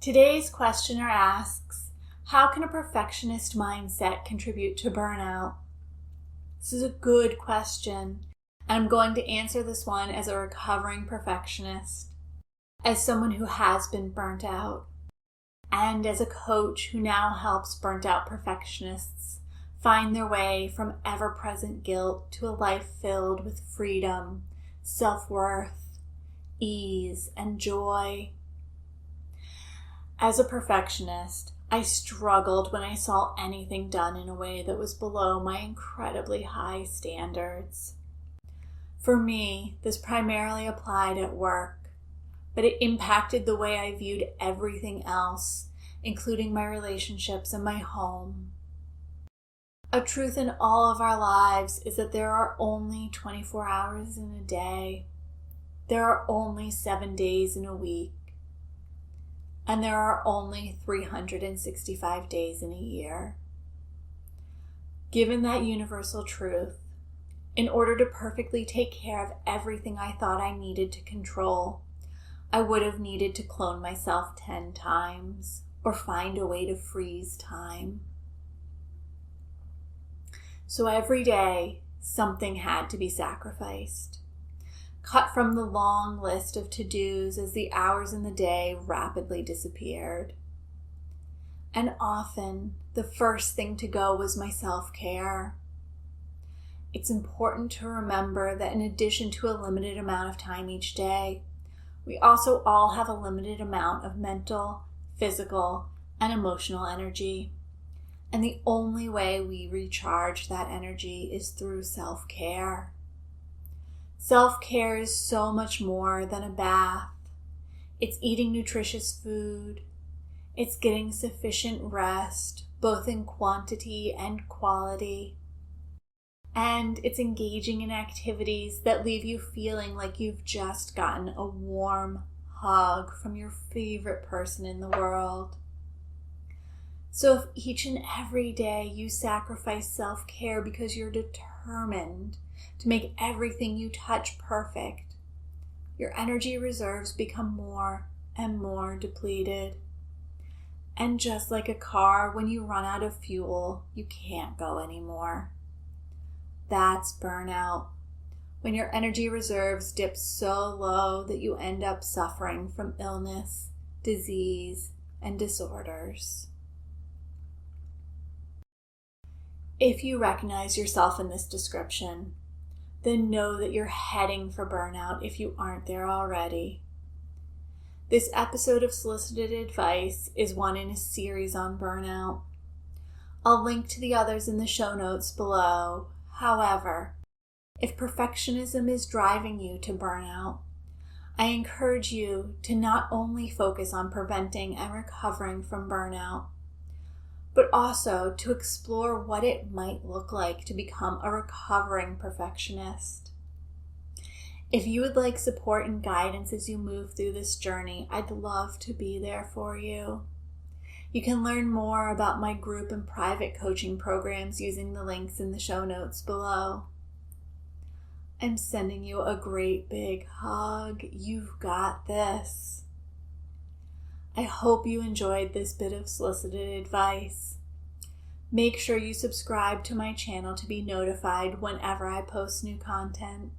Today's questioner asks, how can a perfectionist mindset contribute to burnout? This is a good question, and I'm going to answer this one as a recovering perfectionist, as someone who has been burnt out, and as a coach who now helps burnt out perfectionists find their way from ever-present guilt to a life filled with freedom, self-worth, ease, and joy. As a perfectionist, I struggled when I saw anything done in a way that was below my incredibly high standards. For me, this primarily applied at work, but it impacted the way I viewed everything else, including my relationships and my home. A truth in all of our lives is that there are only 24 hours in a day. There are only 7 days in a week. And there are only 365 days in a year. Given that universal truth, in order to perfectly take care of everything I thought I needed to control, I would have needed to clone myself 10 times or find a way to freeze time. So every day, something had to be sacrificed, cut from the long list of to-dos as the hours in the day rapidly disappeared. And often, the first thing to go was my self-care. It's important to remember that in addition to a limited amount of time each day, we also all have a limited amount of mental, physical, and emotional energy. And the only way we recharge that energy is through self-care. Self-care is so much more than a bath. It's eating nutritious food. It's getting sufficient rest, both in quantity and quality. And it's engaging in activities that leave you feeling like you've just gotten a warm hug from your favorite person in the world. So if each and every day you sacrifice self-care because you're determined to make everything you touch perfect, your energy reserves become more and more depleted. And just like a car, when you run out of fuel, you can't go anymore. That's burnout, when your energy reserves dip so low that you end up suffering from illness, disease, and disorders. If you recognize yourself in this description, then know that you're heading for burnout if you aren't there already. This episode of Solicited Advice is one in a series on burnout. I'll link to the others in the show notes below. However, if perfectionism is driving you to burnout, I encourage you to not only focus on preventing and recovering from burnout, but also to explore what it might look like to become a recovering perfectionist. If you would like support and guidance as you move through this journey, I'd love to be there for you. You can learn more about my group and private coaching programs using the links in the show notes below. I'm sending you a great big hug. You've got this. I hope you enjoyed this bit of solicited advice. Make sure you subscribe to my channel to be notified whenever I post new content.